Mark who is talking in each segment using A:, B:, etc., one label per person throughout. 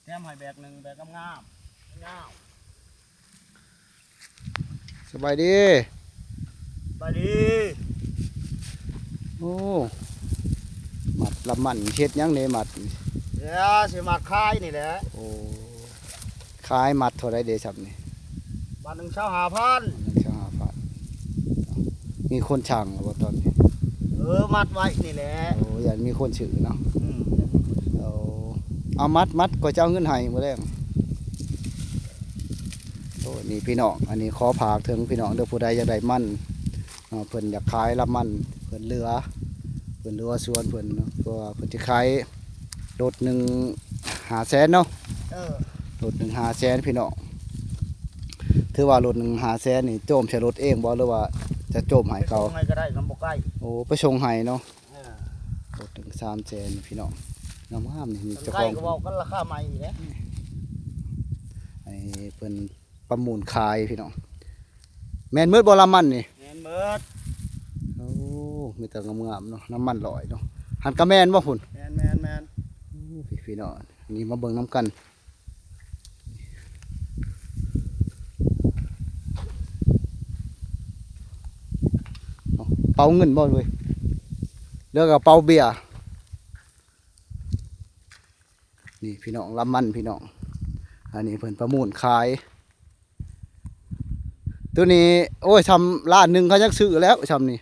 A: แถมให้แบกหนึ่งแบกงามงาม
B: สบายดี
A: ไปดี
B: โอ้หมัดลำมันเช็ดยังเนี่ยหมัด
A: เดี๋ยวสิมาคายนี่แหละ
B: โอ้ขายหมัดเท่าไรเดชับนี่
A: บ้านหนึ่งเช้า5,0001,500
B: มีคนช่างหรือเปล่าตอนนี้
A: มัดไว้นี่แหละ
B: โอ้ยันมีคนชื่อเนาะเอามัดก็จะเอาเงินให้มื้อแรกโอ้นี่พี่น้องอันนี้ขอฝากถึงพี่น้องเด้อผู้ใดอยากได้มันเพิ่นอยากขายลำมันเพิ่นเหลือสวนเพิ่นเนาะก็เพิ่นสิขายรถ1,500,000เนาะรถ1,500,000พี่น้องถือว่ารถ1,500,000นี่โจมใช้รถเองบ่หรือว่าจะโจมให้เขา
A: ไปส่งให้ก็ได้คำบอกใกล้
B: โอ้ไปส่งให้เนาะรถ300,000พี่น้องงามๆนี่มีเจ้าของ
A: ก็บอกกันราคาใหม่นี่แหละ
B: ไอ้เพิ่นประมูลขายพี่น้องแม่นมืดบ่ลำมันนี่
A: แม่นเบิด
B: โอ้มีแต่งามๆเนาะน้ำมันลอยเนาะหันกระแม่นบ่พุ่น
A: แม่น
B: พี่น้องนี่มาเบิ่งน้ำกันเป่าเงินบ่ด้วยเลือกกับเป่าเบียร์นี่พี่น้องลำมันพี่น้องอันนี้เพิ่นประมูลขายตัวนี้โอ้ยทำล้านหนึ่งเขายังซื้อแล้วทำนี่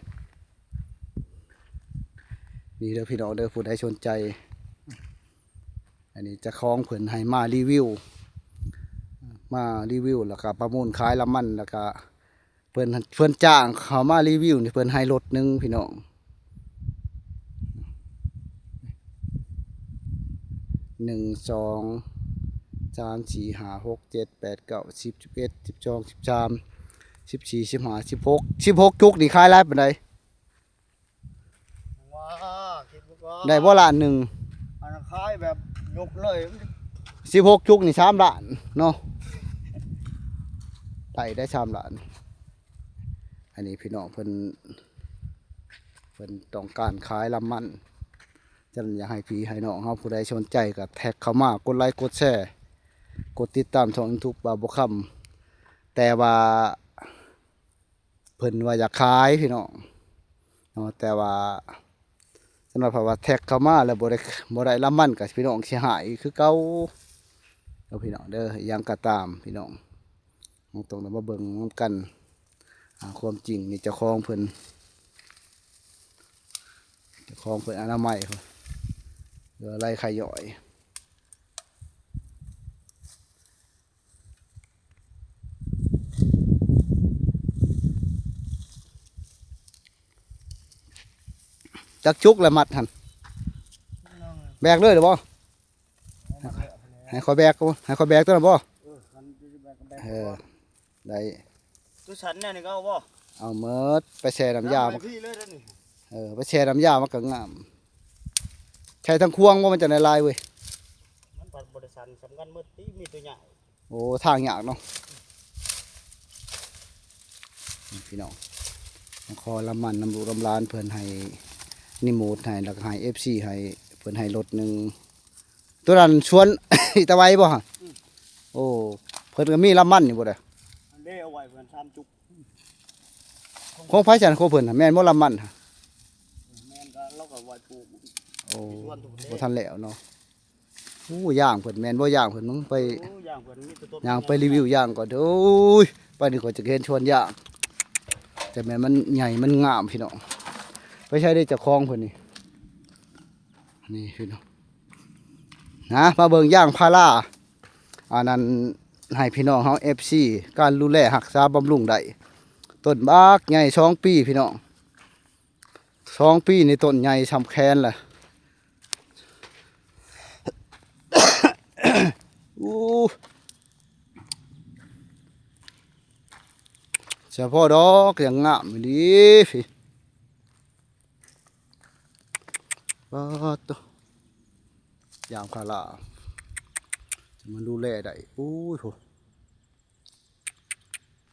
B: เด้อพี่น้องเด้อผู้ใดสนใจอันนี้จะคล้องเพิ่นให้มารีวิวแล้วก็ประมูลขายลำมันแล้วก็เพิ่นจ้างเขามารีวิวนี่เพิ่นให้รถหนึ่งพี่น้อง1 2 3 4 5 6 7 8 9 10 11 12 13 14 15 16จุกนี่ขายไล่ปานใดได้บ่ล้านหนึ่ง
A: อันขายแบบยกเลย
B: 16จุกนี่3 ล้านเนาะได้3 ล้านอันนี้พี่น้องเพิ่นต้องการขายลำมันจะอยากให้พี่ให้น้องเฮาผู้ใดสนใจก็แท็กเข้ามากดไลค์กดแชร์กดติดตามช่อง YouTube บ่าวบ่ค่ำแต่ว่าเพิ่นว่าอยากขายพี่น้องเนาะแต่ว่าสำหรับว่าแท็กเข้ามาแล้วบ่ได้ลำมันก็พี่น้องสิหายคือเก่าเอาพี่น้องเด้อยังก็ตามพี่น้องต้องมาเบิ่งกันความจริงนี่เจ้าของเพิ่นอนามัยเหลืออะไรขย่อยจักจุกและมัดหันแบกเลยหรือบ่ให้คอยแบกตัวนั้นบ่ได้
A: ตัวฉันเนี่ยนี่ก็เอาบ่
B: เอาเมิดไปแช่น้ำยาไปแช่น้ำยามันก็งามใช้ทั้งควงว่ามันจะในลายเว้ย
A: มันปัดบริษัทสำคัญเมื่อที่มีตัวใหญ่
B: โอ้ทางยากเนาะพี่น้องคอลำมันน้ำรูลำลานเพิ่นให้นิโมดให้แล้วก็ให้FCให้เพิ่นให้รถหนึ่งตัวนั้นชวน ตะไว้บ่ฮะโอ้เพิ่นก็มีลำมันอยู่บ่ได้
A: อันนี้เอาไว้เพิ่น3จุก
B: ของไผฉันของเพิ่นน่ะแม่นบ่ลำมัน
A: แม่นก็เราก็ไว้ปลูก
B: โอ้บ่ทันแล้วเนาะโอ้ย่างเพิ่นแม่นบ่ย่างเพิ่นมึงไปย่างไปรีวิวย่างก่อนโอ้ยไปนี่ก็จะเห็นชวนย่างแต่แม่มันใหญ่มันงามพี่น้องไปใช้ได้จากคลองเพิ่นนี่พี่น้องนะมาเบิ่งย่างพาราอันนั้นให้พี่น้องเฮา FC การดูแลรักษาบำรุงได้ต้นบักใหญ่2 ปีพี่น้อง2 ปีในต้นใหญ่สำแคนล่ะเฉพาะดอกอย่างงามดีพี่ตัวอย่างพารามันดูแลได้โอ้ยโห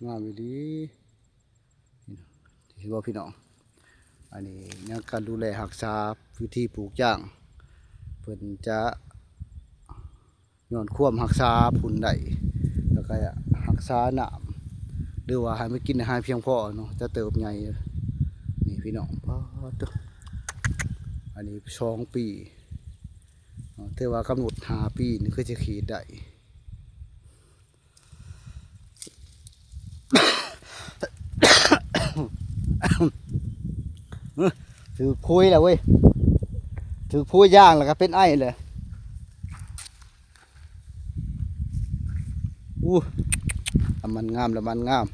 B: งามดีเห็นบ่พี่น้องอันนี้เนี่ยการดูแลรักษาวิธีปลูกย่างเพิ่นจะ ย้อนความรักษาพุ่นได้แล้วก็รักษาน้ำหรือว่าให้มันกินอาหารเพียงพอเนาะจะเติบใหญ่นี่พี่น้องพอตัวอันนี้2 ปีแต่ว่ากำหนด5 ปีนี่คือจะขีดได้ ถือพุยแล้วเว้ยถือพุยย่างแล้วก็เป็นไอ้เลยอู้มันงามแล้วมันงาม